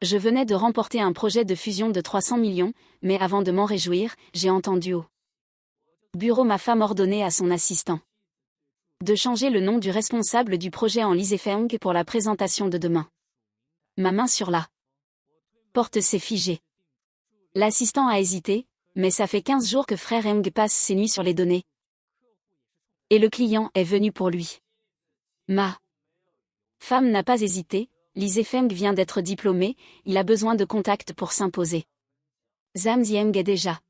Je venais de remporter un projet de fusion de 300 millions, mais avant de m'en réjouir, j'ai entendu au bureau ma femme ordonner à son assistant de changer le nom du responsable du projet en Lise Feng pour la présentation de demain. Ma main sur la porte s'est figée. L'assistant a hésité, mais ça fait 15 jours que frère Eng passe ses nuits sur les données. Et le client est venu pour lui. Ma femme n'a pas hésité, Lise Feng vient d'être diplômé, il a besoin de contacts pour s'imposer. Zhang Zieng est déjà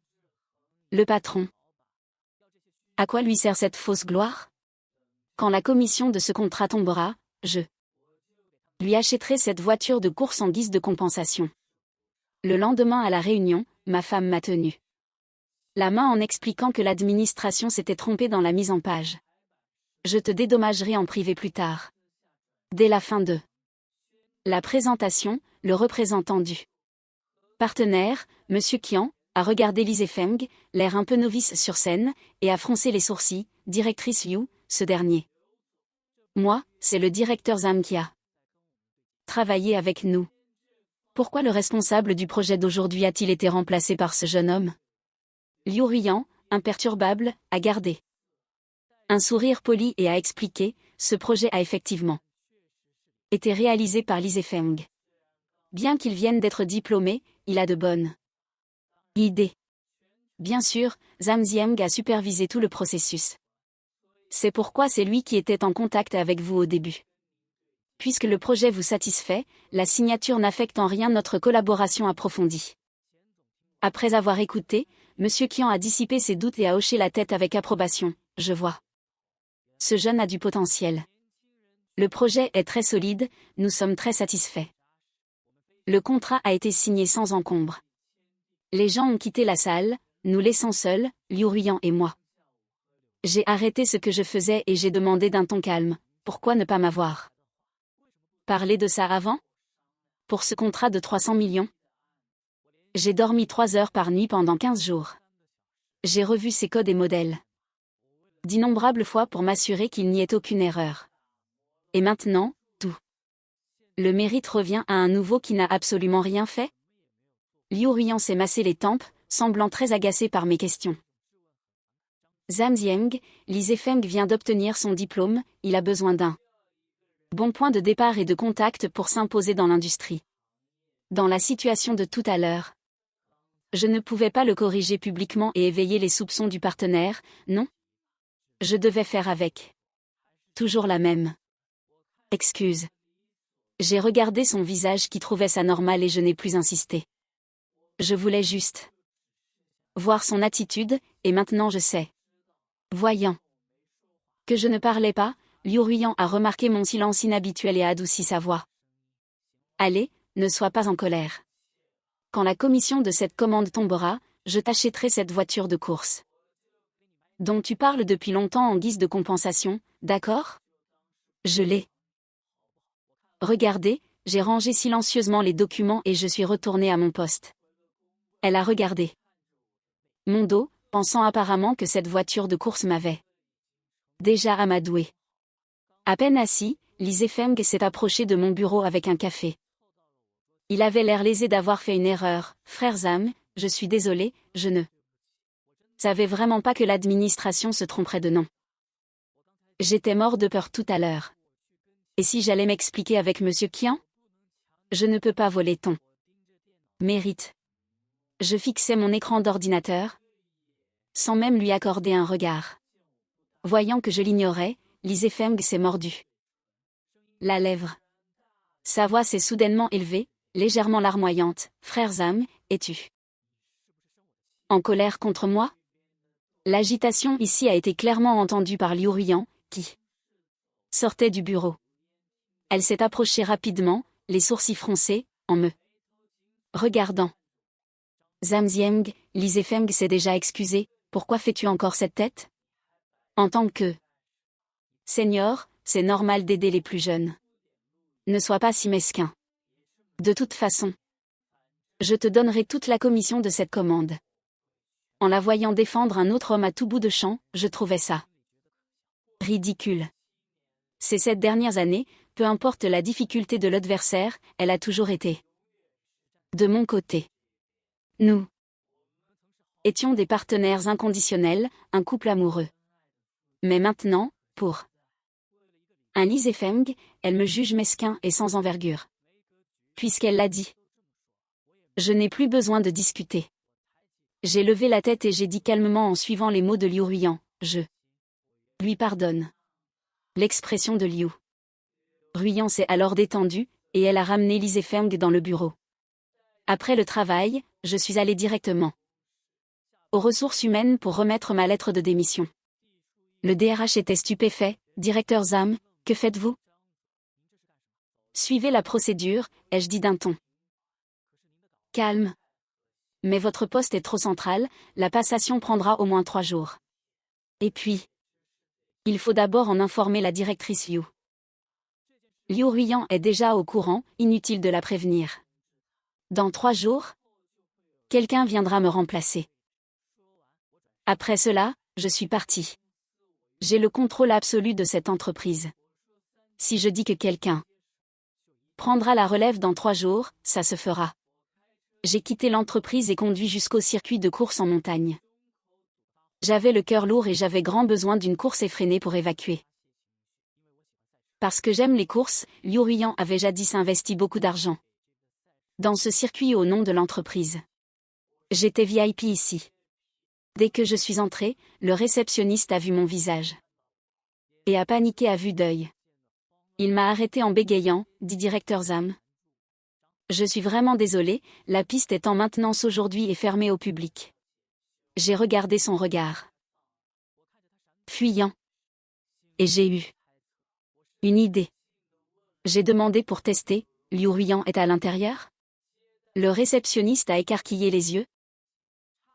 le patron. À quoi lui sert cette fausse gloire? Quand la commission de ce contrat tombera, je lui achèterai cette voiture de course en guise de compensation. Le lendemain à la réunion, ma femme m'a tenu la main en expliquant que l'administration s'était trompée dans la mise en page. Je te dédommagerai en privé plus tard. Dès la fin de la présentation, le représentant du partenaire, M. Qian, a regardé Lise Feng, l'air un peu novice sur scène, et a froncé les sourcils. Directrice Yu, ce dernier. Moi, c'est le directeur Zhang qui a travaillé avec nous. Pourquoi le responsable du projet d'aujourd'hui a-t-il été remplacé par ce jeune homme? Liu Ruiyan, imperturbable, a gardé un sourire poli et a expliqué, ce projet a effectivement été réalisé par Lise Feng. Bien qu'il vienne d'être diplômé, il a de bonnes idées. Bien sûr, Zhang Zieng a supervisé tout le processus. C'est pourquoi c'est lui qui était en contact avec vous au début. Puisque le projet vous satisfait, la signature n'affecte en rien notre collaboration approfondie. Après avoir écouté, M. Qian a dissipé ses doutes et a hoché la tête avec approbation. Je vois. Ce jeune a du potentiel. Le projet est très solide, nous sommes très satisfaits. Le contrat a été signé sans encombre. Les gens ont quitté la salle, nous laissant seuls, Liu Ruiyan et moi. J'ai arrêté ce que je faisais et j'ai demandé d'un ton calme, pourquoi ne pas m'avoir parlé de ça avant? Pour ce contrat de 300 millions? J'ai dormi 3 heures par nuit pendant 15 jours. J'ai revu ces codes et modèles d'innombrables fois pour m'assurer qu'il n'y ait aucune erreur. Et maintenant, tout le mérite revient à un nouveau qui n'a absolument rien fait? Liu Ruiyan s'est massé les tempes, semblant très agacé par mes questions. Zhang Zieng, Lise Feng vient d'obtenir son diplôme, il a besoin d'un bon point de départ et de contact pour s'imposer dans l'industrie. Dans la situation de tout à l'heure, je ne pouvais pas le corriger publiquement et éveiller les soupçons du partenaire, non? Je devais faire avec. Toujours la même excuse. J'ai regardé son visage qui trouvait ça normal et je n'ai plus insisté. Je voulais juste voir son attitude, et maintenant je sais. Voyant que je ne parlais pas, Liu Ruiyan a remarqué mon silence inhabituel et a adouci sa voix. Allez, ne sois pas en colère. Quand la commission de cette commande tombera, je t'achèterai cette voiture de course dont tu parles depuis longtemps en guise de compensation, d'accord? Je l'ai regardé, j'ai rangé silencieusement les documents et je suis retourné à mon poste. Elle a regardé mon dos, pensant apparemment que cette voiture de course m'avait déjà amadoué. À peine assis, Lise Feng s'est approché de mon bureau avec un café. Il avait l'air lésé d'avoir fait une erreur. Frère Zhang, je suis désolé, je ne savais vraiment pas que l'administration se tromperait de nom. J'étais mort de peur tout à l'heure. Et si j'allais m'expliquer avec Monsieur Qian? Je ne peux pas voler ton mérite. Je fixais mon écran d'ordinateur, sans même lui accorder un regard. Voyant que je l'ignorais, Lise Feng s'est mordue la lèvre. Sa voix s'est soudainement élevée, légèrement larmoyante. Frère Zhang, es-tu en colère contre moi? L'agitation ici a été clairement entendue par Liu Ruiyan, qui sortait du bureau. Elle s'est approchée rapidement, les sourcils froncés, en me regardant. Zhang Zieng, Lise Feng s'est déjà excusée, pourquoi fais-tu encore cette tête? En tant que senior, c'est normal d'aider les plus jeunes. Ne sois pas si mesquin. De toute façon, je te donnerai toute la commission de cette commande. En la voyant défendre un autre homme à tout bout de champ, je trouvais ça ridicule. Ces 7 dernières années, peu importe la difficulté de l'adversaire, elle a toujours été De mon côté, nous étions des partenaires inconditionnels, un couple amoureux. Mais maintenant, pour un Lee Zefeng, elle me juge mesquin et sans envergure. Puisqu'elle l'a dit. Je n'ai plus besoin de discuter. J'ai levé la tête et j'ai dit calmement en suivant les mots de Liu Ruiyan, je lui pardonne. L'expression de Liu Ruiyan s'est alors détendue, et elle a ramené Lee Zefeng dans le bureau. Après le travail, je suis allé directement aux ressources humaines pour remettre ma lettre de démission. Le DRH était stupéfait. Directeur Zhang, que faites-vous? Suivez la procédure, ai-je dit d'un ton calme. Mais votre poste est trop central, la passation prendra au moins 3 jours. Et puis, il faut d'abord en informer la directrice Liu. Liu Ruiyan est déjà au courant, inutile de la prévenir. Dans 3 jours, quelqu'un viendra me remplacer. Après cela, je suis parti. J'ai le contrôle absolu de cette entreprise. Si je dis que quelqu'un prendra la relève dans 3 jours, ça se fera. J'ai quitté l'entreprise et conduit jusqu'au circuit de course en montagne. J'avais le cœur lourd et j'avais grand besoin d'une course effrénée pour évacuer. Parce que j'aime les courses, Liu Ruiyan avait jadis investi beaucoup d'argent dans ce circuit au nom de l'entreprise. J'étais VIP ici. Dès que je suis entré, le réceptionniste a vu mon visage et a paniqué à vue d'œil. Il m'a arrêté en bégayant, dit directeur Zhang. Je suis vraiment désolé, la piste est en maintenance aujourd'hui et fermée au public. J'ai regardé son regard fuyant. Et j'ai eu une idée. J'ai demandé pour tester, Liu Ruiyan est à l'intérieur? Le réceptionniste a écarquillé les yeux,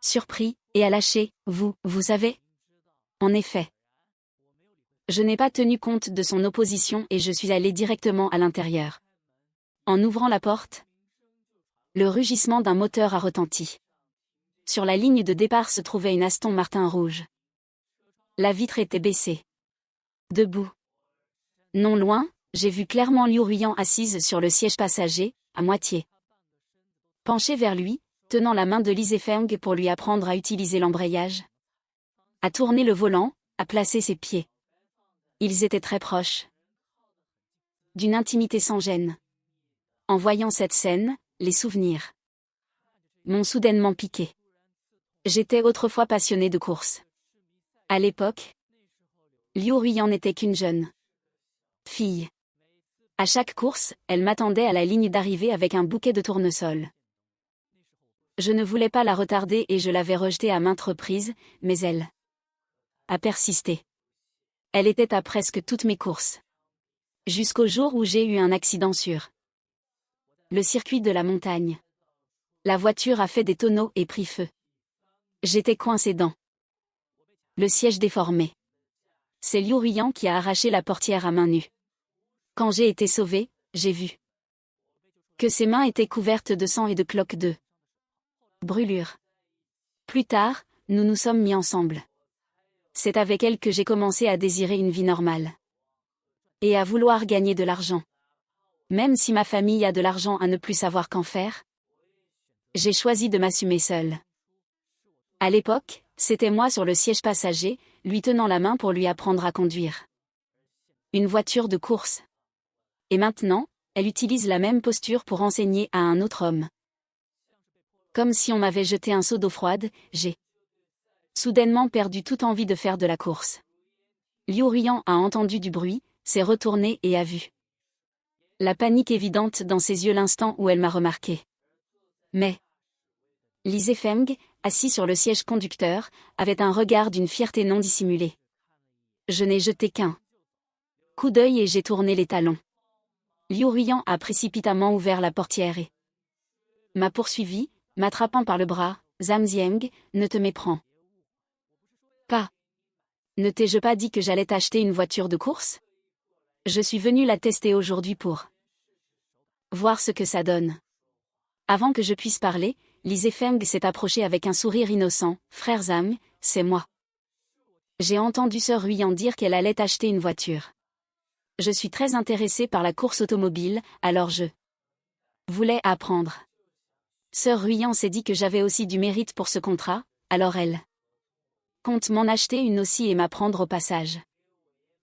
surpris, et a lâché, vous savez? En effet. Je n'ai pas tenu compte de son opposition et je suis allé directement à l'intérieur. En ouvrant la porte, le rugissement d'un moteur a retenti. Sur la ligne de départ se trouvait une Aston Martin rouge. La vitre était baissée. Debout. Non loin, j'ai vu clairement Liu Ruiyan assise sur le siège passager, à moitié penchée vers lui, tenant la main de Lee Zefeng pour lui apprendre à utiliser l'embrayage, à tourner le volant, à placer ses pieds. Ils étaient très proches. D'une intimité sans gêne. En voyant cette scène, les souvenirs m'ont soudainement piqué. J'étais autrefois passionné de course. À l'époque, Liu Ruiyan n'était qu'une jeune fille. À chaque course, elle m'attendait à la ligne d'arrivée avec un bouquet de tournesols. Je ne voulais pas la retarder et je l'avais rejetée à maintes reprises, mais elle a persisté. Elle était à presque toutes mes courses. Jusqu'au jour où j'ai eu un accident sur le circuit de la montagne. La voiture a fait des tonneaux et pris feu. J'étais coincé dans le siège déformé. C'est Liu Ruiyan qui a arraché la portière à main nue. Quand j'ai été sauvé, j'ai vu que ses mains étaient couvertes de sang et de cloques de brûlure. Plus tard, nous nous sommes mis ensemble. C'est avec elle que j'ai commencé à désirer une vie normale. Et à vouloir gagner de l'argent. Même si ma famille a de l'argent à ne plus savoir qu'en faire, j'ai choisi de m'assumer seule. À l'époque, c'était moi sur le siège passager, lui tenant la main pour lui apprendre à conduire une voiture de course. Et maintenant, elle utilise la même posture pour enseigner à un autre homme. Comme si on m'avait jeté un seau d'eau froide, j'ai soudainement perdu toute envie de faire de la course. Liu Ruiyan a entendu du bruit, s'est retournée et a vu la panique évidente dans ses yeux l'instant où elle m'a remarqué. Mais Lee Zefeng, assis sur le siège conducteur, avait un regard d'une fierté non dissimulée. Je n'ai jeté qu'un coup d'œil et j'ai tourné les talons. Liu Ruiyan a précipitamment ouvert la portière et m'a poursuivi, m'attrapant par le bras. Zhang Zieng, ne te méprends pas. Ne t'ai-je pas dit que j'allais t'acheter une voiture de course? Je suis venu la tester aujourd'hui pour voir ce que ça donne. Avant que je puisse parler, Lee Zefeng s'est approché avec un sourire innocent. Frère Zhang, c'est moi. J'ai entendu sœur Ruiyan dire qu'elle allait acheter une voiture. Je suis très intéressée par la course automobile, alors je voulais apprendre. Sœur Ruyan s'est dit que j'avais aussi du mérite pour ce contrat, alors elle compte m'en acheter une aussi et m'apprendre au passage.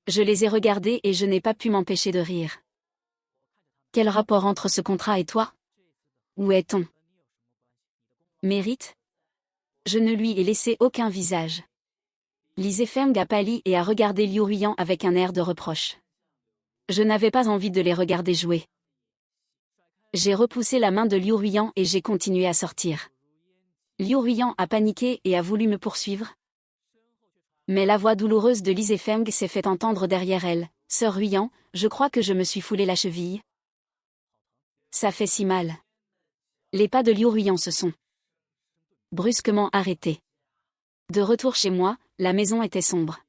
Je les ai regardés et je n'ai pas pu m'empêcher de rire. Quel rapport entre ce contrat et toi? Où est-on? Mérite? Je ne lui ai laissé aucun visage. Lise Feng a pâli et a regardé Liu Ruyan avec un air de reproche. Je n'avais pas envie de les regarder jouer. J'ai repoussé la main de Liu Ruyan et j'ai continué à sortir. Liu Ruyan a paniqué et a voulu me poursuivre. Mais la voix douloureuse de Lise Feng s'est fait entendre derrière elle. Sœur Ruyan, je crois que je me suis foulé la cheville. Ça fait si mal. Les pas de Liu Ruyan se sont brusquement arrêtés. De retour chez moi, la maison était sombre.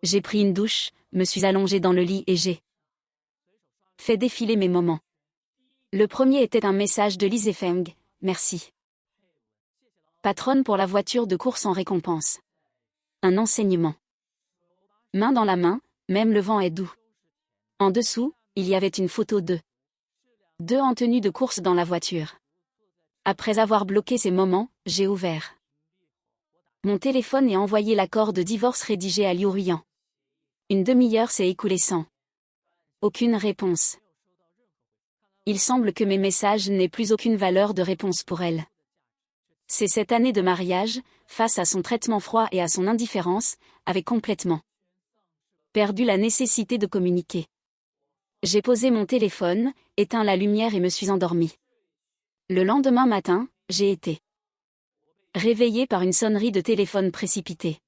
J'ai pris une douche, me suis allongée dans le lit et j'ai fait défiler mes moments. Le premier était un message de Lise Feng. Merci. Patronne pour la voiture de course en récompense. Un enseignement. Main dans la main, même le vent est doux. En dessous, il y avait une photo d'eux. Deux en tenue de course dans la voiture. Après avoir bloqué ces moments, j'ai ouvert mon téléphone et envoyé l'accord de divorce rédigé à Liu Ruyan. Une demi-heure s'est écoulée sans aucune réponse. Il semble que mes messages n'aient plus aucune valeur de réponse pour elle. C'est cette année de mariage, face à son traitement froid et à son indifférence, avait complètement perdu la nécessité de communiquer. J'ai posé mon téléphone, éteint la lumière et me suis endormie. Le lendemain matin, j'ai été réveillée par une sonnerie de téléphone précipitée.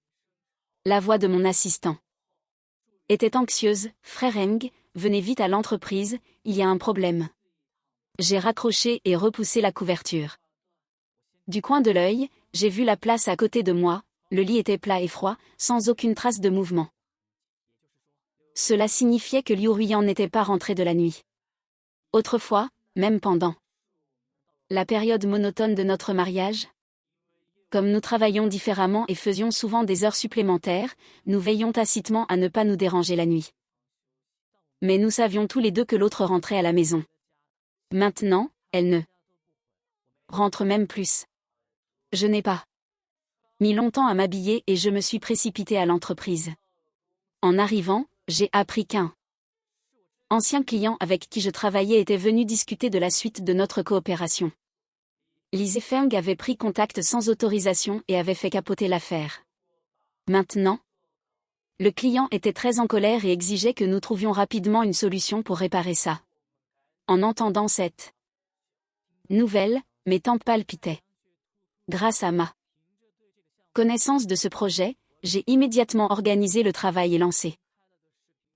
La voix de mon assistant était anxieuse. Frère Eng, venez vite à l'entreprise, il y a un problème. J'ai raccroché et repoussé la couverture. Du coin de l'œil, j'ai vu la place à côté de moi, le lit était plat et froid, sans aucune trace de mouvement. Cela signifiait que Liu Ruyan n'était pas rentré de la nuit. Autrefois, même pendant la période monotone de notre mariage, comme nous travaillions différemment et faisions souvent des heures supplémentaires, nous veillions tacitement à ne pas nous déranger la nuit. Mais nous savions tous les deux que l'autre rentrait à la maison. Maintenant, elle ne rentre même plus. Je n'ai pas mis longtemps à m'habiller et je me suis précipitée à l'entreprise. En arrivant, j'ai appris qu'un ancien client avec qui je travaillais était venu discuter de la suite de notre coopération. Lise Feng avait pris contact sans autorisation et avait fait capoter l'affaire. Maintenant, le client était très en colère et exigeait que nous trouvions rapidement une solution pour réparer ça. En entendant cette nouvelle, mes tempes palpitaient. Grâce à ma connaissance de ce projet, j'ai immédiatement organisé le travail et lancé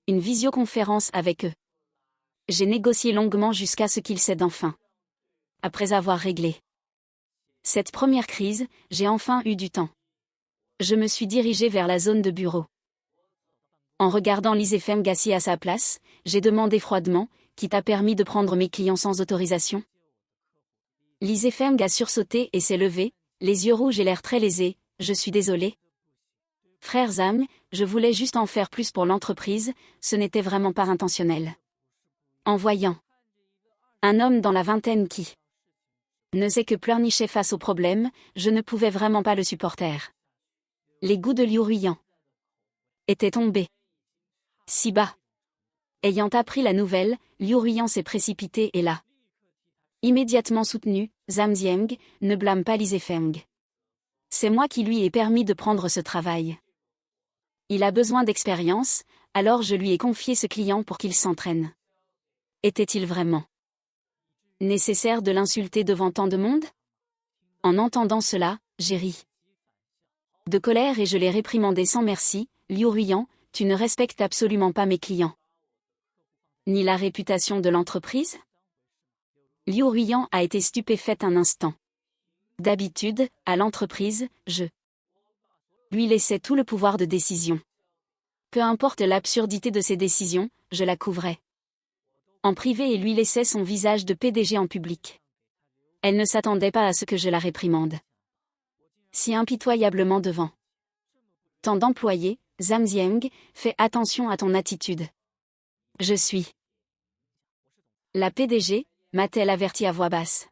une visioconférence avec eux. J'ai négocié longuement jusqu'à ce qu'ils cèdent enfin. Après avoir réglé cette première crise, j'ai enfin eu du temps. Je me suis dirigée vers la zone de bureau. En regardant Lise Feng assis à sa place, j'ai demandé froidement, qui t'a permis de prendre mes clients sans autorisation? Lise Feng a sursauté et s'est levée, les yeux rouges et l'air très lésé. Je suis désolée. Frère Zhang, je voulais juste en faire plus pour l'entreprise, ce n'était vraiment pas intentionnel. En voyant un homme dans la vingtaine qui ne sait que pleurnicher face au problème, je ne pouvais vraiment pas le supporter. Les goûts de Liu Ruyan étaient tombés si bas. Ayant appris la nouvelle, Liu Ruyan s'est précipité et l'a immédiatement soutenu. Zhang Zieng, ne blâme pas Lise Feng. C'est moi qui lui ai permis de prendre ce travail. Il a besoin d'expérience, alors je lui ai confié ce client pour qu'il s'entraîne. Était-il vraiment nécessaire de l'insulter devant tant de monde? En entendant cela, j'ai ri de colère et je l'ai réprimandé sans merci. Liu Ruyan, tu ne respectes absolument pas mes clients. Ni la réputation de l'entreprise? Liu Ruyan a été stupéfaite un instant. D'habitude, à l'entreprise, je lui laissais tout le pouvoir de décision. Peu importe l'absurdité de ses décisions, je la couvrais en privé et lui laissais son visage de PDG en public. Elle ne s'attendait pas à ce que je la réprimande si impitoyablement devant tant d'employés. Zhang Zieng, fais attention à ton attitude. Je suis la PDG, m'a-t-elle averti à voix basse.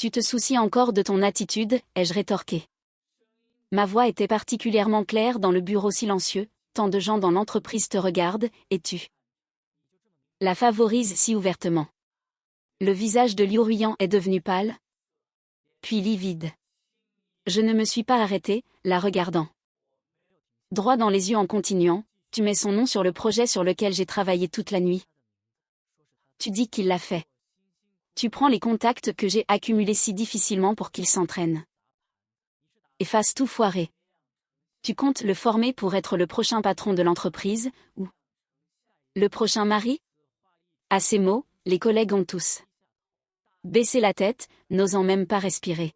Tu te soucies encore de ton attitude, ai-je rétorqué. Ma voix était particulièrement claire dans le bureau silencieux, tant de gens dans l'entreprise te regardent, et tu la favorises si ouvertement. Le visage de Liu Ruiyan est devenu pâle, puis livide. Je ne me suis pas arrêtée, la regardant droit dans les yeux en continuant. Tu mets son nom sur le projet sur lequel j'ai travaillé toute la nuit. Tu dis qu'il l'a fait. Tu prends les contacts que j'ai accumulés si difficilement pour qu'il s'entraîne et fasse tout foirer. Tu comptes le former pour être le prochain patron de l'entreprise, ou le prochain mari? À ces mots, les collègues ont tous baissé la tête, n'osant même pas respirer.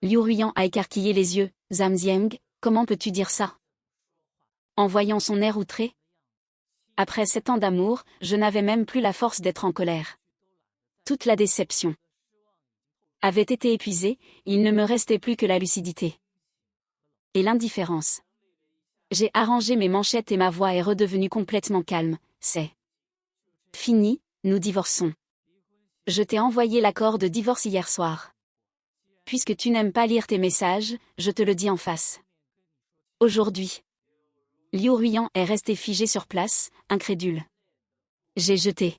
Liu Ruiyan a écarquillé les yeux. Zhang Zieng, comment peux-tu dire ça? En voyant son air outré. Après 7 ans d'amour, je n'avais même plus la force d'être en colère. Toute la déception avait été épuisée, il ne me restait plus que la lucidité et l'indifférence. J'ai arrangé mes manchettes et ma voix est redevenue complètement calme. C'est fini, nous divorçons. Je t'ai envoyé l'accord de divorce hier soir. Puisque tu n'aimes pas lire tes messages, je te le dis en face. Aujourd'hui. Liu Ruiyan est resté figé sur place, incrédule. J'ai jeté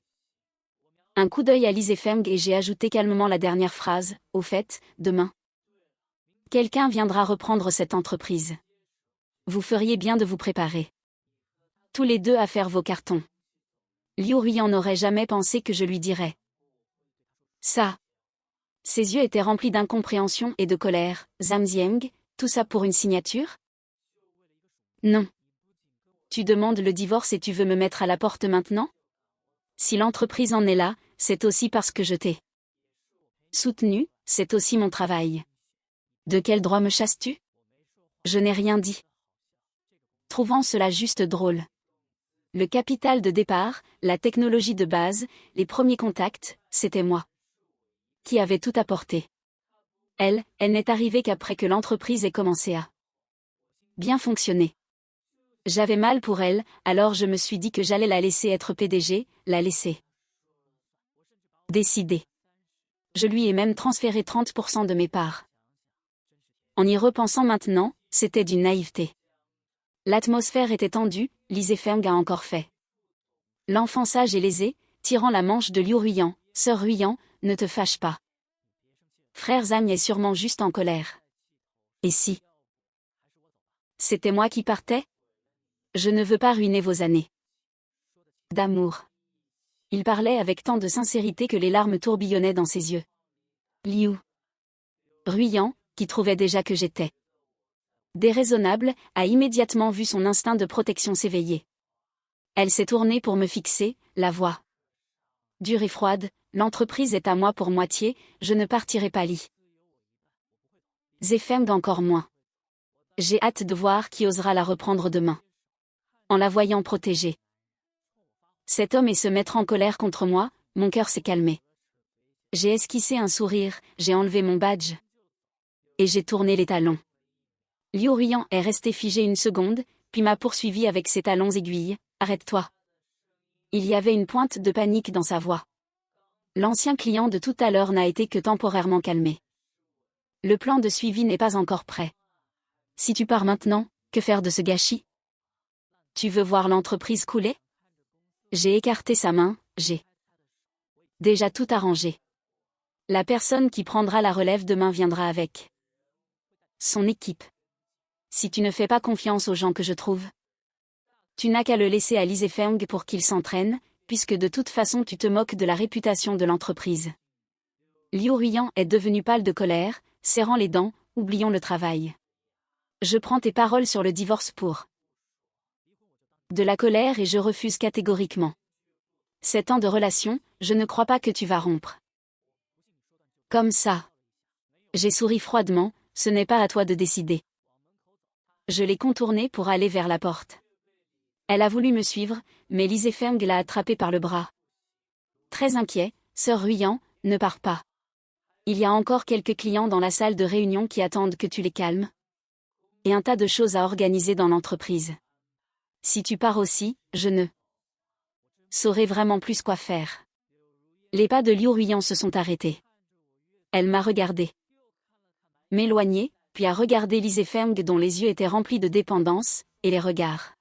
un coup d'œil à Li Zefeng et j'ai ajouté calmement la dernière phrase. Au fait, demain, quelqu'un viendra reprendre cette entreprise. Vous feriez bien de vous préparer. Tous les deux à faire vos cartons. Liu Ruiyan n'aurait jamais pensé que je lui dirais ça. Ses yeux étaient remplis d'incompréhension et de colère. Zhang Zieng, tout ça pour une signature? Non. Tu demandes le divorce et tu veux me mettre à la porte maintenant? Si l'entreprise en est là, c'est aussi parce que je t'ai soutenu, c'est aussi mon travail. De quel droit me chasses-tu? Je n'ai rien dit. Trouvant cela juste drôle. Le capital de départ, la technologie de base, les premiers contacts, c'était moi qui avait tout apporté. Elle n'est arrivée qu'après que l'entreprise ait commencé à bien fonctionner. J'avais mal pour elle, alors je me suis dit que j'allais la laisser être PDG, la laisser décider. Je lui ai même transféré 30% de mes parts. En y repensant maintenant, c'était d'une naïveté. L'atmosphère était tendue, Li Zefeng a encore fait l'enfant sage et lésé, tirant la manche de Liu Ruiyan. Sœur Ruiyan, ne te fâche pas. Frère Zhang est sûrement juste en colère. Et si c'était moi qui partais? Je ne veux pas ruiner vos années d'amour. Il parlait avec tant de sincérité que les larmes tourbillonnaient dans ses yeux. Liu Ruiyan, qui trouvait déjà que j'étais déraisonnable, a immédiatement vu son instinct de protection s'éveiller. Elle s'est tournée pour me fixer, la voix dure et froide. L'entreprise est à moi pour moitié, je ne partirai pas. Li Zefeng encore moins. J'ai hâte de voir qui osera la reprendre demain. En la voyant protégée. Cet homme et se mettre en colère contre moi, mon cœur s'est calmé. J'ai esquissé un sourire, j'ai enlevé mon badge. Et j'ai tourné les talons. Liu Ruiyan est resté figé une seconde, puis m'a poursuivi avec ses talons aiguilles. Arrête-toi. Il y avait une pointe de panique dans sa voix. L'ancien client de tout à l'heure n'a été que temporairement calmé. Le plan de suivi n'est pas encore prêt. Si tu pars maintenant, que faire de ce gâchis? Tu veux voir l'entreprise couler? J'ai écarté sa main, j'ai déjà tout arrangé. La personne qui prendra la relève demain viendra avec son équipe. Si tu ne fais pas confiance aux gens que je trouve, tu n'as qu'à le laisser à Li Zefeng pour qu'il s'entraîne, puisque de toute façon tu te moques de la réputation de l'entreprise. Liu Ruiyan est devenu pâle de colère, serrant les dents. Oublions le travail. Je prends tes paroles sur le divorce pour de la colère et je refuse catégoriquement. 7 ans de relation, je ne crois pas que tu vas rompre. Comme ça. J'ai souri froidement, ce n'est pas à toi de décider. Je l'ai contournée pour aller vers la porte. Elle a voulu me suivre, mais Li Zefeng l'a attrapée par le bras. Très inquiet, Sœur Ruiyan, ne pars pas. Il y a encore quelques clients dans la salle de réunion qui attendent que tu les calmes. Et un tas de choses à organiser dans l'entreprise. Si tu pars aussi, je ne saurais vraiment plus quoi faire. Les pas de Liu Ruiyan se sont arrêtés. Elle m'a regardé. M'éloigner, puis a regardé Li Zefeng dont les yeux étaient remplis de dépendance, et les regards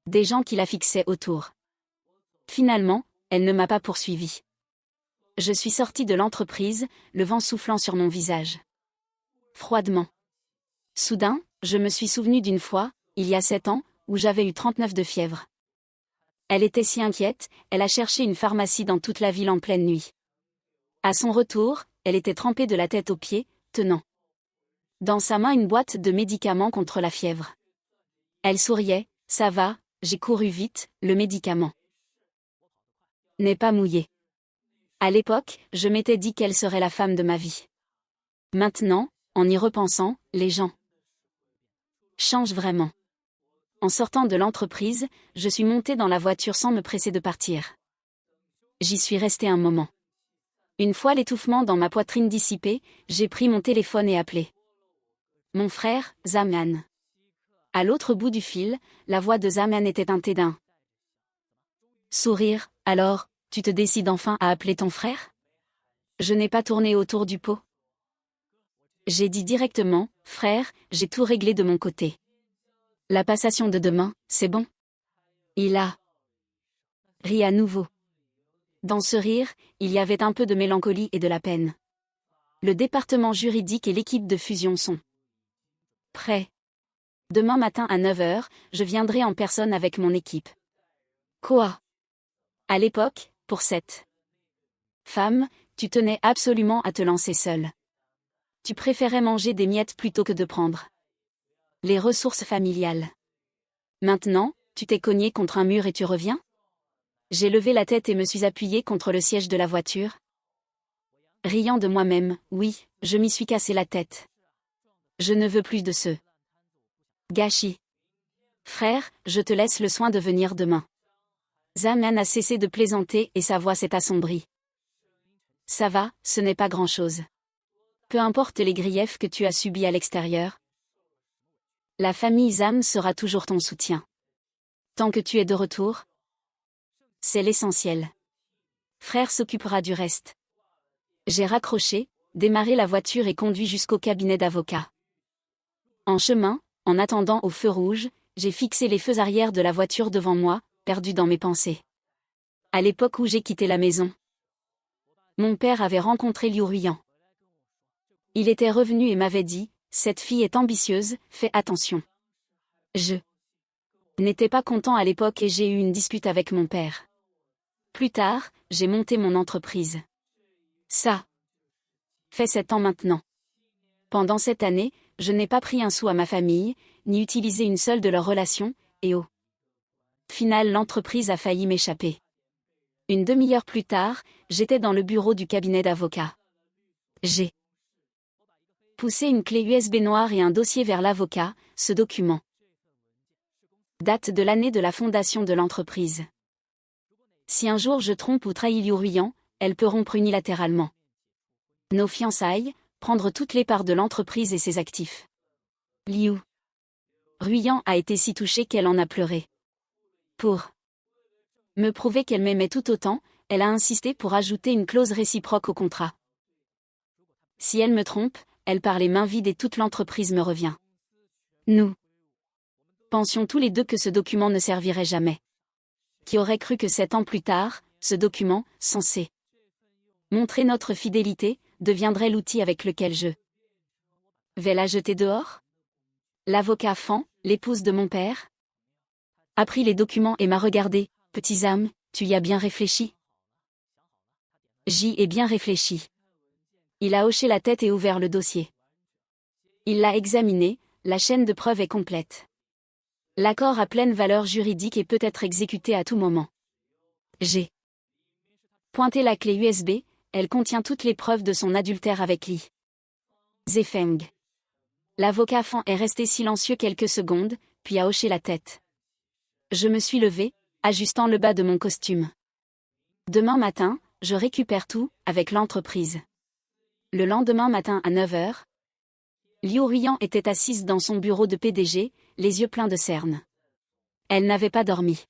des gens qui la fixaient autour. Finalement, elle ne m'a pas poursuivi. Je suis sortie de l'entreprise, le vent soufflant sur mon visage. Froidement. Soudain, je me suis souvenu d'une fois, il y a 7 ans, où j'avais eu 39 de fièvre. Elle était si inquiète, elle a cherché une pharmacie dans toute la ville en pleine nuit. À son retour, elle était trempée de la tête aux pieds, tenant dans sa main une boîte de médicaments contre la fièvre. Elle souriait, ça va, j'ai couru vite, le médicament n'est pas mouillé. À l'époque, je m'étais dit qu'elle serait la femme de ma vie. Maintenant, en y repensant, les gens changent vraiment. En sortant de l'entreprise, je suis montée dans la voiture sans me presser de partir. J'y suis restée un moment. Une fois l'étouffement dans ma poitrine dissipé, j'ai pris mon téléphone et appelé mon frère, Zaman. À l'autre bout du fil, la voix de Zaman était teintée d'un sourire. Alors, tu te décides enfin à appeler ton frère? Je n'ai pas tourné autour du pot. J'ai dit directement, frère, j'ai tout réglé de mon côté. La passation de demain, c'est bon? Il a ri à nouveau. Dans ce rire, il y avait un peu de mélancolie et de la peine. Le département juridique et l'équipe de fusion sont prêts. Demain matin à 9 h, je viendrai en personne avec mon équipe. Quoi? À l'époque, pour cette femme, tu tenais absolument à te lancer seule. Tu préférais manger des miettes plutôt que de prendre les ressources familiales. Maintenant, tu t'es cogné contre un mur et tu reviens? J'ai levé la tête et me suis appuyée contre le siège de la voiture. Riant de moi-même, oui, je m'y suis cassé la tête. Je ne veux plus de ce gâchis. Frère, je te laisse le soin de venir demain. Zaman a cessé de plaisanter et sa voix s'est assombrie. Ça va, ce n'est pas grand-chose. Peu importe les griefs que tu as subis à l'extérieur. La famille Zam sera toujours ton soutien. Tant que tu es de retour, c'est l'essentiel. Frère s'occupera du reste. J'ai raccroché, démarré la voiture et conduit jusqu'au cabinet d'avocat. En chemin, en attendant au feu rouge, j'ai fixé les feux arrière de la voiture devant moi, perdu dans mes pensées. À l'époque où j'ai quitté la maison, mon père avait rencontré Liu Ruiyan. Il était revenu et m'avait dit, cette fille est ambitieuse, fais attention. Je n'étais pas content à l'époque et j'ai eu une dispute avec mon père. Plus tard, j'ai monté mon entreprise. Ça fait 7 ans maintenant. Pendant cette année, je n'ai pas pris un sou à ma famille, ni utilisé une seule de leurs relations, et au final l'entreprise a failli m'échapper. Une demi-heure plus tard, j'étais dans le bureau du cabinet d'avocat. J'ai poussé une clé USB noire et un dossier vers l'avocat, ce document date de l'année de la fondation de l'entreprise. Si un jour je trompe ou trahis Liu Ruiyan, elle peut rompre unilatéralement nos fiançailles, prendre toutes les parts de l'entreprise et ses actifs. Liu Ruiyan a été si touchée qu'elle en a pleuré. Pour me prouver qu'elle m'aimait tout autant, elle a insisté pour ajouter une clause réciproque au contrat. Si elle me trompe, elle part les mains vides et toute l'entreprise me revient. Nous pensions tous les deux que ce document ne servirait jamais. Qui aurait cru que 7 ans plus tard, ce document, censé montrer notre fidélité, deviendrait l'outil avec lequel je vais la jeter dehors? L'avocat Fan, l'épouse de mon père, a pris les documents et m'a regardé. Petit Zam, tu y as bien réfléchi? J'y ai bien réfléchi. Il a hoché la tête et ouvert le dossier. Il l'a examiné, la chaîne de preuves est complète. L'accord a pleine valeur juridique et peut être exécuté à tout moment. J'ai pointé la clé USB, elle contient toutes les preuves de son adultère avec Li Zefeng. L'avocat Fan est resté silencieux quelques secondes, puis a hoché la tête. Je me suis levée, ajustant le bas de mon costume. Demain matin, je récupère tout, avec l'entreprise. Le lendemain matin à 9 h, Liu Ruiyan était assise dans son bureau de PDG, les yeux pleins de cernes. Elle n'avait pas dormi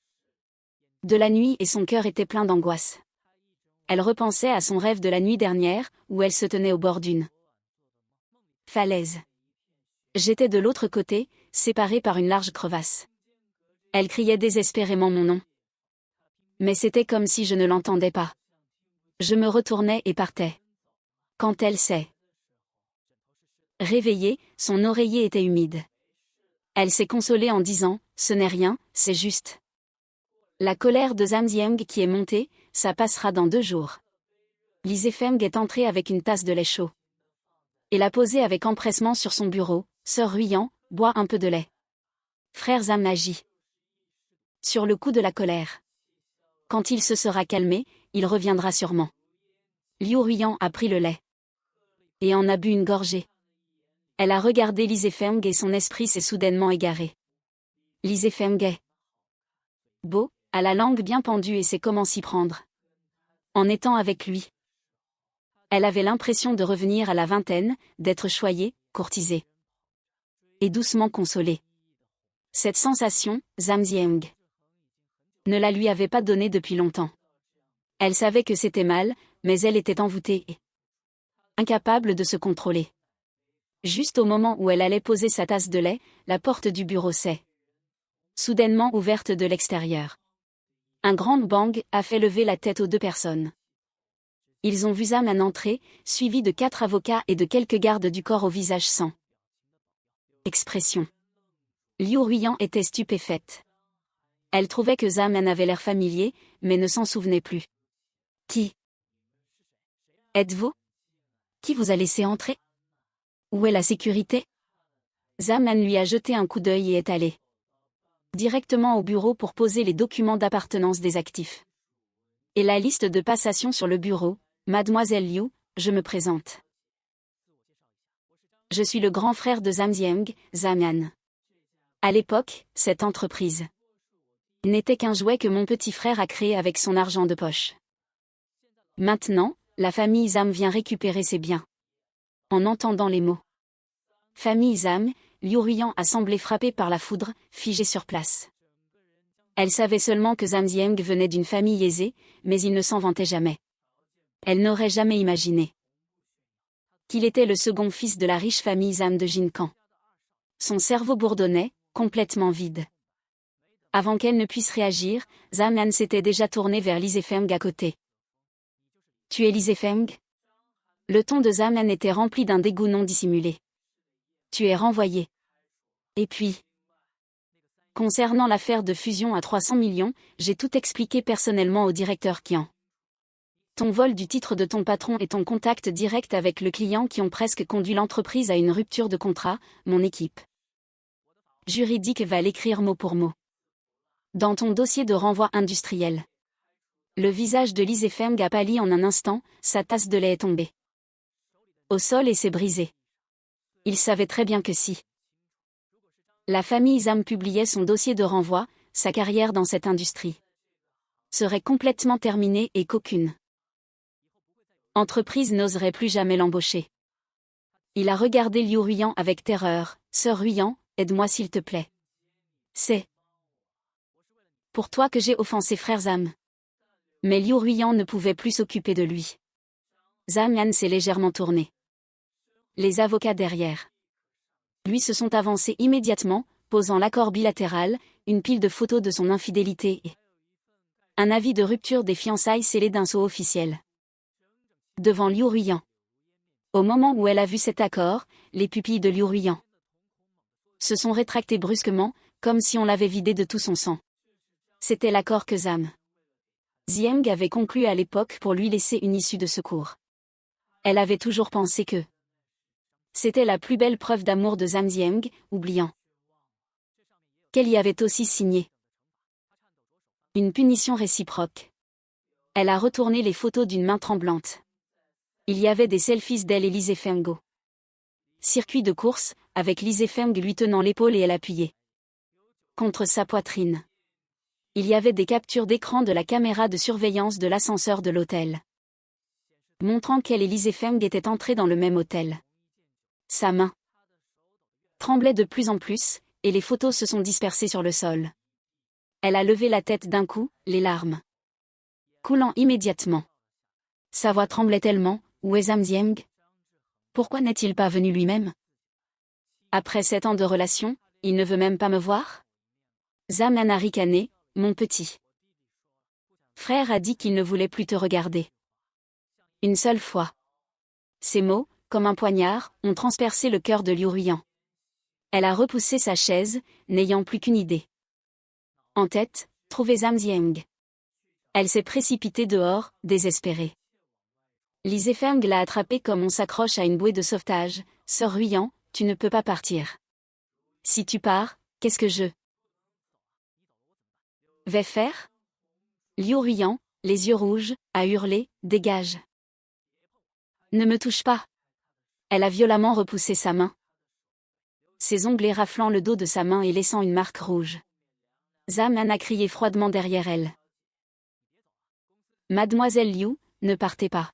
de la nuit et son cœur était plein d'angoisse. Elle repensait à son rêve de la nuit dernière, où elle se tenait au bord d'une falaise. J'étais de l'autre côté, séparée par une large crevasse. Elle criait désespérément mon nom. Mais c'était comme si je ne l'entendais pas. Je me retournais et partais. Quand elle s'est réveillée, son oreiller était humide. Elle s'est consolée en disant « Ce n'est rien, c'est juste. La colère de Zamzieng qui est montée, ça passera dans 2 jours. » Li Zefeng est entrée avec une tasse de lait chaud. Et l'a posée avec empressement sur son bureau. « Sœur Ruyan, bois un peu de lait. » Frère Zam agit sur le coup de la colère. Quand il se sera calmé, il reviendra sûrement. Liu Ruyan a pris le lait. Et en a bu une gorgée. Elle a regardé Li Zefeng et son esprit s'est soudainement égaré. Li Zefeng est beau, a la langue bien pendue et sait comment s'y prendre. En étant avec lui, elle avait l'impression de revenir à la vingtaine, d'être choyée, courtisée. Et doucement consolée. Cette sensation, Zamzieng ne la lui avait pas donnée depuis longtemps. Elle savait que c'était mal, mais elle était envoûtée et incapable de se contrôler. Juste au moment où elle allait poser sa tasse de lait, la porte du bureau s'est soudainement ouverte de l'extérieur. Un grand bang a fait lever la tête aux 2 personnes. Ils ont vu Zaman entrer, suivi de 4 avocats et de quelques gardes du corps au visage sans expression. Liu Ruyan était stupéfaite. Elle trouvait que Zaman avait l'air familier, mais ne s'en souvenait plus. « Qui êtes-vous? Qui vous a laissé entrer? Où est la sécurité ?» Zaman lui a jeté un coup d'œil et est allé directement au bureau pour poser les documents d'appartenance des actifs. Et la liste de passation sur le bureau. « Mademoiselle Liu, je me présente. Je suis le grand frère de Zamzieng, Zamian. À l'époque, cette entreprise n'était qu'un jouet que mon petit frère a créé avec son argent de poche. Maintenant, la famille Zam vient récupérer ses biens. » En entendant les mots famille Zam, Liu Ruyan a semblé frappée par la foudre, figée sur place. Elle savait seulement que Zamzieng venait d'une famille aisée, mais il ne s'en vantait jamais. Elle n'aurait jamais imaginé qu'il était le second fils de la riche famille Zam de Jinkan. Son cerveau bourdonnait, complètement vide. Avant qu'elle ne puisse réagir, Zaman s'était déjà tourné vers Li Zefeng à côté. « Tu es Li Zefeng ?» Le ton de Zaman était rempli d'un dégoût non dissimulé. « Tu es renvoyé. » Et puis, concernant l'affaire de fusion à 300 millions, j'ai tout expliqué personnellement au directeur Qian. Ton vol du titre de ton patron et ton contact direct avec le client qui ont presque conduit l'entreprise à une rupture de contrat, mon équipe juridique va l'écrire mot pour mot. Dans ton dossier de renvoi industriel. Le visage de Li Zefeng a pâli en un instant, sa tasse de lait est tombée au sol et s'est brisée. Il savait très bien que si la famille Zam publiait son dossier de renvoi, sa carrière dans cette industrie serait complètement terminée et qu'aucune entreprise n'oserait plus jamais l'embaucher. Il a regardé Liu Ruyan avec terreur. « Sœur Ruyan, aide-moi s'il te plaît. C'est pour toi que j'ai offensé frère Zam. » Mais Liu Ruyan ne pouvait plus s'occuper de lui. Zamian s'est légèrement tourné. Les avocats derrière lui se sont avancés immédiatement, posant l'accord bilatéral, une pile de photos de son infidélité et un avis de rupture des fiançailles scellé d'un sceau officiel. Devant Liu Ruyan. Au moment où elle a vu cet accord, les pupilles de Liu Ruyan se sont rétractées brusquement, comme si on l'avait vidé de tout son sang. C'était l'accord que Zam Zieng avait conclu à l'époque pour lui laisser une issue de secours. Elle avait toujours pensé que c'était la plus belle preuve d'amour de Zamzieng, oubliant qu'elle y avait aussi signé une punition réciproque. Elle a retourné les photos d'une main tremblante. Il y avait des selfies d'elle et Li Zefeng au circuit de course, avec Li Zefeng lui tenant l'épaule et elle appuyée contre sa poitrine. Il y avait des captures d'écran de la caméra de surveillance de l'ascenseur de l'hôtel, montrant qu'elle et Li Zefeng étaient entrés dans le même hôtel. Sa main tremblait de plus en plus, et les photos se sont dispersées sur le sol. Elle a levé la tête d'un coup, les larmes coulant immédiatement. Sa voix tremblait tellement. Où est Zhang Zieng? Pourquoi n'est-il pas venu lui-même? Après 7 ans de relation, il ne veut même pas me voir? Zhang a ricané, mon petit frère a dit qu'il ne voulait plus te regarder. Une seule fois. Ces mots, comme un poignard, ont transpercé le cœur de Liu Ruiyan. Elle a repoussé sa chaise, n'ayant plus qu'une idée. En tête, trouver Zhang Zieng. Elle s'est précipitée dehors, désespérée. Li Zefeng l'a attrapée comme on s'accroche à une bouée de sauvetage. Sœur Ruiyan, tu ne peux pas partir. Si tu pars, qu'est-ce que je vais faire? Liu Ruiyan, les yeux rouges, a hurlé, dégage. Ne me touche pas. Elle a violemment repoussé sa main. Ses ongles raflant le dos de sa main et laissant une marque rouge. Zhang a crié froidement derrière elle. Mademoiselle Liu, ne partez pas.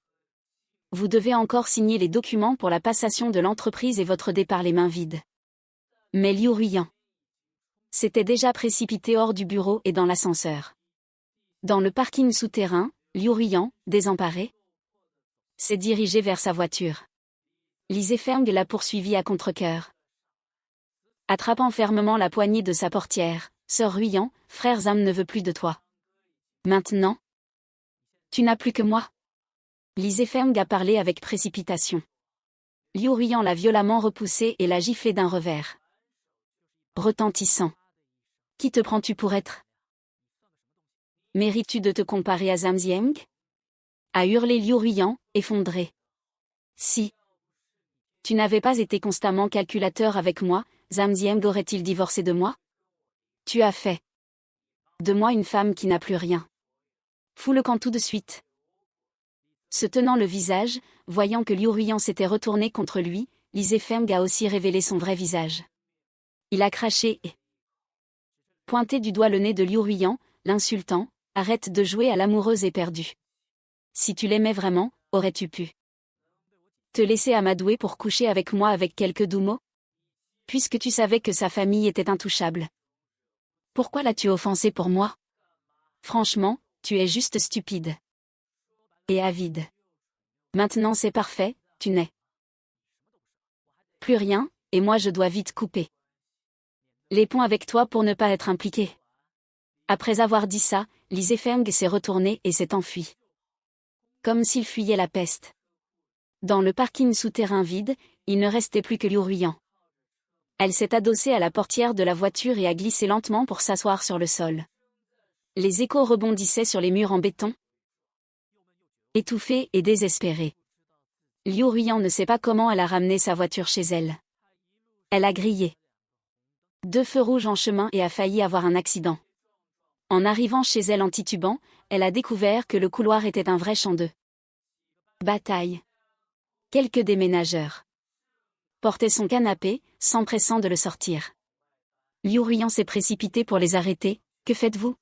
Vous devez encore signer les documents pour la passation de l'entreprise et votre départ les mains vides. Mais Liu Ruiyan s'était déjà précipité hors du bureau et dans l'ascenseur. Dans le parking souterrain, Liu Ruiyan, désemparé, s'est dirigé vers sa voiture. Li Zefeng l'a poursuivi à contre-cœur. Attrapant fermement la poignée de sa portière, Sœur Ruiyan, frère Zhang ne veut plus de toi. Maintenant, tu n'as plus que moi. Li Zefeng a parlé avec précipitation. Liu Ruiyan l'a violemment repoussé et l'a giflé d'un revers retentissant. Qui te prends-tu pour être? Mérites-tu de te comparer à Zhang Zieng? A hurlé Liu Ruiyan, effondré. Si tu n'avais pas été constamment calculateur avec moi, Zhang Zieng aurait-il divorcé de moi? Tu as fait de moi une femme qui n'a plus rien. Fous le camp tout de suite. Se tenant le visage, voyant que Liu Ruiyan s'était retourné contre lui, Li Zefeng a aussi révélé son vrai visage. Il a craché et pointé du doigt le nez de Liu Ruiyan, l'insultant, arrête de jouer à l'amoureuse éperdue. Si tu l'aimais vraiment, aurais-tu pu te laisser amadouer pour coucher avec moi avec quelques doux mots? Puisque tu savais que sa famille était intouchable. Pourquoi l'as-tu offensé pour moi? Franchement, tu es juste stupide. Et avide. Maintenant c'est parfait, tu n'es plus rien, et moi je dois vite couper les ponts avec toi pour ne pas être impliqué. Après avoir dit ça, Li Zefeng s'est retourné et s'est enfui. Comme s'il fuyait la peste. Dans le parking souterrain vide, il ne restait plus que Liu Ruiyan. Elle s'est adossée à la portière de la voiture et a glissé lentement pour s'asseoir sur le sol. Les échos rebondissaient sur les murs en béton. Étouffée et désespérée. Liu Ruiyan ne sait pas comment elle a ramené sa voiture chez elle. Elle a grillé 2 feux rouges en chemin et a failli avoir un accident. En arrivant chez elle en titubant, elle a découvert que le couloir était un vrai champ de bataille. Quelques déménageurs portaient son canapé, s'empressant de le sortir. Liu Ruiyan s'est précipité pour les arrêter. Que faites-vous?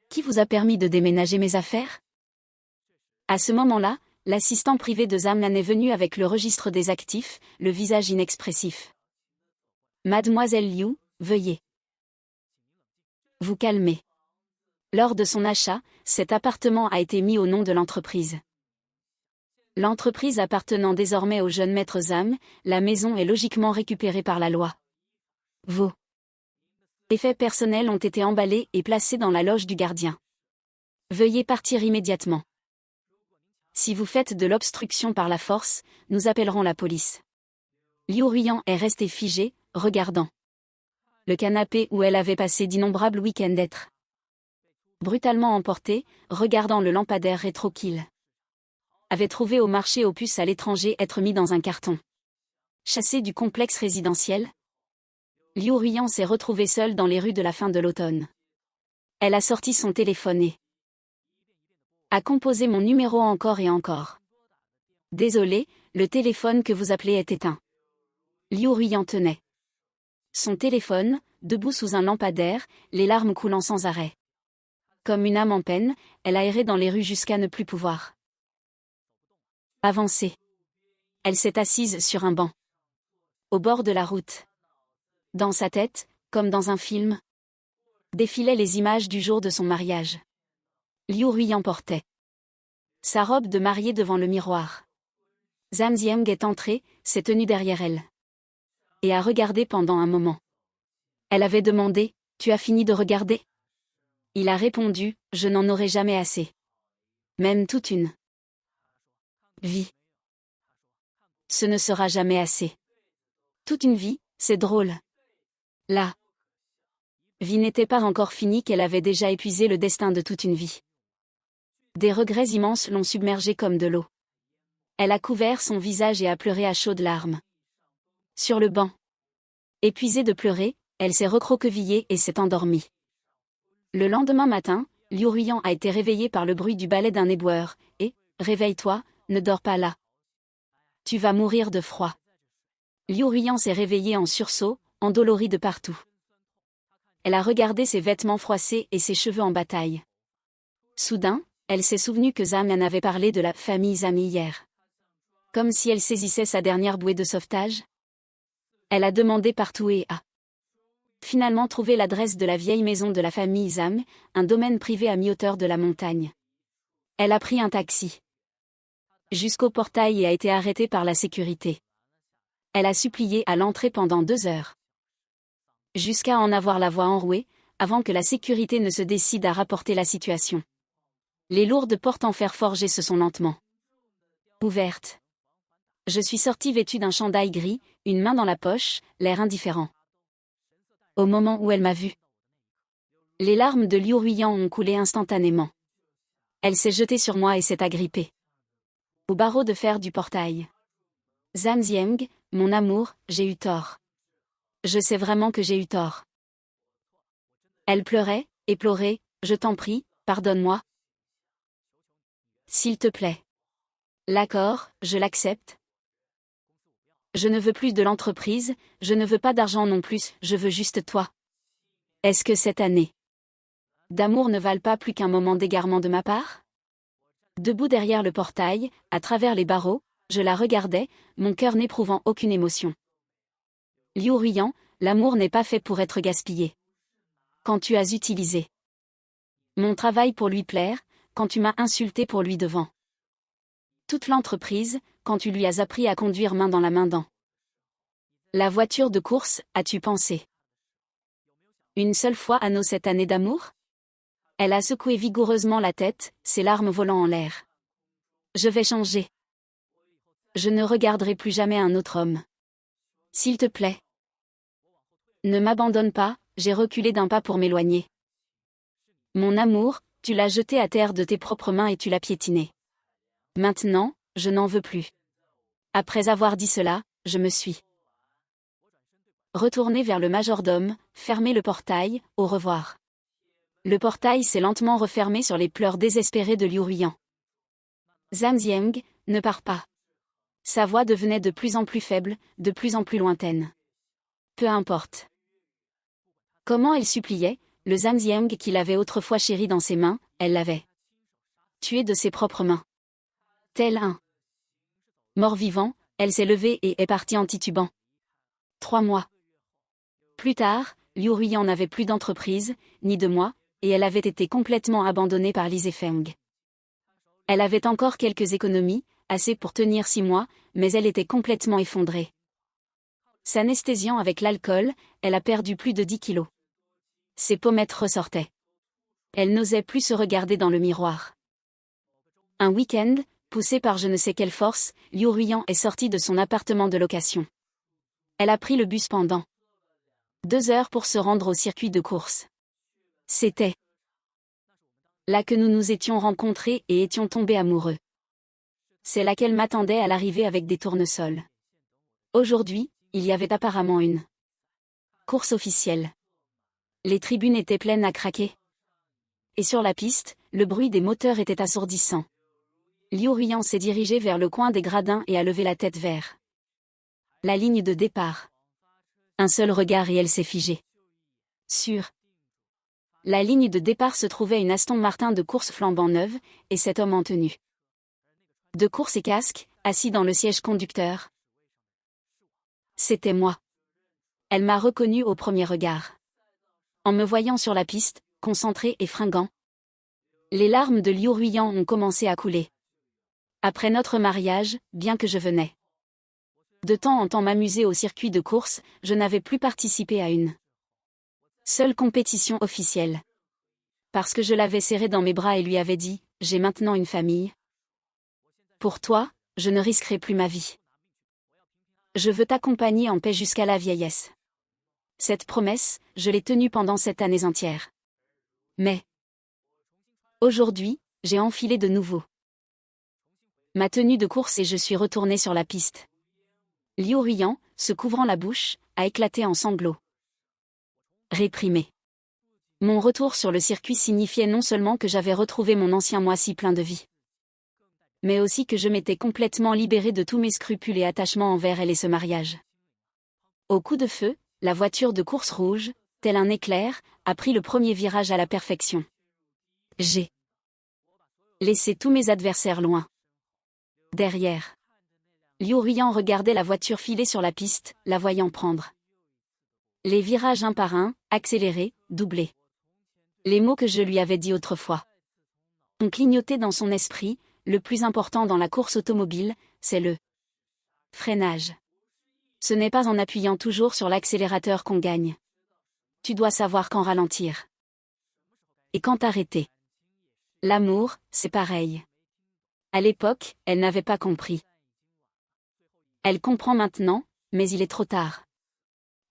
Qui vous a permis de déménager mes affaires? À ce moment-là, l'assistant privé de Zhang Nan est venu avec le registre des actifs, le visage inexpressif. Mademoiselle Liu, veuillez vous calmer. Lors de son achat, cet appartement a été mis au nom de l'entreprise. L'entreprise appartenant désormais au jeune maître Zhang, la maison est logiquement récupérée par la loi. Vos effets personnels ont été emballés et placés dans la loge du gardien. Veuillez partir immédiatement. Si vous faites de l'obstruction par la force, nous appellerons la police. Liu Ruiyan est restée figée, regardant le canapé où elle avait passé d'innombrables week-ends d'être brutalement emportée, regardant le lampadaire rétro qu'il avait trouvé au marché aux puces à l'étranger être mis dans un carton. Chassée du complexe résidentiel, Liu Ruiyan s'est retrouvée seule dans les rues de la fin de l'automne. Elle a sorti son téléphone et a composé mon numéro encore et encore. Désolé, le téléphone que vous appelez est éteint. Liu Ruiyan tenait son téléphone, debout sous un lampadaire, les larmes coulant sans arrêt. Comme une âme en peine, elle a erré dans les rues jusqu'à ne plus pouvoir avancer. Elle s'est assise sur un banc au bord de la route. Dans sa tête, comme dans un film, défilaient les images du jour de son mariage. Liu Ruiyan portait Sa robe de mariée devant le miroir. Zhang Zieng est entrée, s'est tenue derrière elle. Et a regardé pendant un moment. Elle avait demandé, « Tu as fini de regarder ?» Il a répondu, « Je n'en aurai jamais assez. Même toute une vie. Ce ne sera jamais assez. Toute une vie, c'est drôle. » La vie n'était pas encore finie qu'elle avait déjà épuisé le destin de toute une vie. Des regrets immenses l'ont submergée comme de l'eau. Elle a couvert son visage et a pleuré à chaudes larmes. Sur le banc. Épuisée de pleurer, elle s'est recroquevillée et s'est endormie. Le lendemain matin, Liu Ruiyan a été réveillé par le bruit du balai d'un éboueur, et « Réveille-toi, ne dors pas là. Tu vas mourir de froid. » Liu Ruiyan s'est réveillée en sursaut, endolorie de partout. Elle a regardé ses vêtements froissés et ses cheveux en bataille. Soudain, elle s'est souvenue que Zhang en avait parlé de la famille Zhang hier. Comme si elle saisissait sa dernière bouée de sauvetage. Elle a demandé partout et a finalement trouvé l'adresse de la vieille maison de la famille Zhang, un domaine privé à mi-hauteur de la montagne. Elle a pris un taxi jusqu'au portail et a été arrêtée par la sécurité. Elle a supplié à l'entrée pendant 2 heures. Jusqu'à en avoir la voix enrouée, avant que la sécurité ne se décide à rapporter la situation. Les lourdes portes en fer forgé se sont lentement ouvertes. Je suis sortie vêtue d'un chandail gris, une main dans la poche, l'air indifférent. Au moment où elle m'a vue, les larmes de Liu Ruiyan ont coulé instantanément. Elle s'est jetée sur moi et s'est agrippée au barreau de fer du portail. Zhang Zieng, mon amour, j'ai eu tort. Je sais vraiment que j'ai eu tort. Elle pleurait, éplorée, je t'en prie, pardonne-moi. S'il te plaît. L'accord, je l'accepte. Je ne veux plus de l'entreprise, je ne veux pas d'argent non plus, je veux juste toi. Est-ce que cette année d'amour ne valent pas plus qu'un moment d'égarement de ma part? Debout derrière le portail, à travers les barreaux, je la regardais, mon cœur n'éprouvant aucune émotion. Liu Ruiyan, l'amour n'est pas fait pour être gaspillé. Quand tu as utilisé mon travail pour lui plaire, quand tu m'as insulté pour lui devant toute l'entreprise, quand tu lui as appris à conduire main dans la main dans la voiture de course, as-tu pensé une seule fois à nos 7 années d'amour? Elle a secoué vigoureusement la tête, ses larmes volant en l'air. Je vais changer. Je ne regarderai plus jamais un autre homme. S'il te plaît. Ne m'abandonne pas, j'ai reculé d'un pas pour m'éloigner. Mon amour, tu l'as jeté à terre de tes propres mains et tu l'as piétiné. Maintenant, je n'en veux plus. Après avoir dit cela, je me suis retournée vers le majordome, fermé le portail, au revoir. Le portail s'est lentement refermé sur les pleurs désespérés de Liu Ruiyan. Zhang Zieng, ne pars pas. Sa voix devenait de plus en plus faible, de plus en plus lointaine. Peu importe. Comment elle suppliait, le Zhang Zieng qu'il avait autrefois chéri dans ses mains, elle l'avait tué de ses propres mains. Tel un mort-vivant, elle s'est levée et est partie en titubant. 3 mois plus tard, Liu Ruiyan n'avait plus d'entreprise, ni de moi, et elle avait été complètement abandonnée par Li Zefeng. Elle avait encore quelques économies, assez pour tenir 6 mois, mais elle était complètement effondrée. S'anesthésiant avec l'alcool, elle a perdu plus de 10 kilos. Ses pommettes ressortaient. Elle n'osait plus se regarder dans le miroir. Un week-end, poussée par je ne sais quelle force, Liu Ruiyan est sortie de son appartement de location. Elle a pris le bus pendant 2 heures pour se rendre au circuit de course. C'était là que nous nous étions rencontrés et étions tombés amoureux. C'est là qu'elle m'attendait à l'arrivée avec des tournesols. Aujourd'hui, il y avait apparemment une course officielle. Les tribunes étaient pleines à craquer. Et sur la piste, le bruit des moteurs était assourdissant. Liu Ruiyan s'est dirigé vers le coin des gradins et a levé la tête vers la ligne de départ. Un seul regard et elle s'est figée. Sur la ligne de départ se trouvait une Aston Martin de course flambant neuve, et cet homme en tenue de course et casque, assis dans le siège conducteur. C'était moi. Elle m'a reconnu au premier regard. En me voyant sur la piste, concentré et fringant, les larmes de Liu Ruiyan ont commencé à couler. Après notre mariage, bien que je venais de temps en temps m'amuser au circuit de course, je n'avais plus participé à une seule compétition officielle. Parce que je l'avais serré dans mes bras et lui avais dit, j'ai maintenant une famille. Pour toi, je ne risquerai plus ma vie. Je veux t'accompagner en paix jusqu'à la vieillesse. Cette promesse, je l'ai tenue pendant 7 années entières. Mais aujourd'hui, j'ai enfilé de nouveau ma tenue de course et je suis retournée sur la piste. Liu Ruiyan, se couvrant la bouche, a éclaté en sanglots. Réprimé. Mon retour sur le circuit signifiait non seulement que j'avais retrouvé mon ancien moi si plein de vie, mais aussi que je m'étais complètement libérée de tous mes scrupules et attachements envers elle et ce mariage. Au coup de feu, la voiture de course rouge, tel un éclair, a pris le premier virage à la perfection. J'ai laissé tous mes adversaires loin. Derrière. Liu Ruiyan regardait la voiture filer sur la piste, la voyant prendre les virages un par un, accélérer, doubler. Les mots que je lui avais dit autrefois ont clignoté dans son esprit. Le plus important dans la course automobile, c'est le freinage. Ce n'est pas en appuyant toujours sur l'accélérateur qu'on gagne. Tu dois savoir quand ralentir. Et quand arrêter. L'amour, c'est pareil. À l'époque, elle n'avait pas compris. Elle comprend maintenant, mais il est trop tard.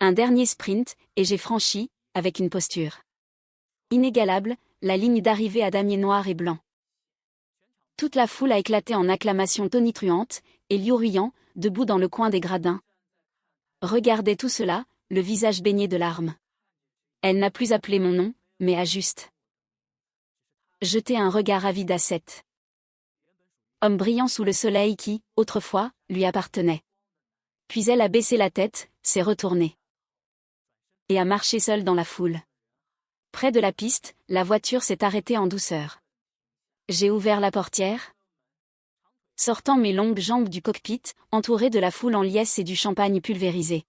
Un dernier sprint, et j'ai franchi, avec une posture inégalable, la ligne d'arrivée à damier noir et blanc. Toute la foule a éclaté en acclamations tonitruantes, et Liu Ruiyan, debout dans le coin des gradins, regardait tout cela, le visage baigné de larmes. Elle n'a plus appelé mon nom, mais a juste jeté un regard avide à cet homme brillant sous le soleil qui, autrefois, lui appartenait. Puis elle a baissé la tête, s'est retournée et a marché seule dans la foule. Près de la piste, la voiture s'est arrêtée en douceur. J'ai ouvert la portière, sortant mes longues jambes du cockpit, entourée de la foule en liesse et du champagne pulvérisé.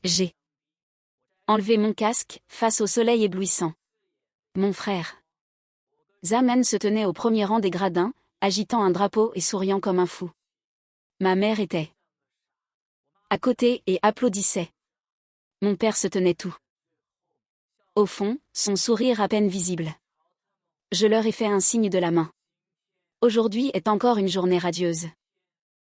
J'ai enlevé mon casque, face au soleil éblouissant. Mon frère Zaman se tenait au premier rang des gradins, agitant un drapeau et souriant comme un fou. Ma mère était à côté et applaudissait. Mon père se tenait tout au fond, son sourire à peine visible. Je leur ai fait un signe de la main. Aujourd'hui est encore une journée radieuse.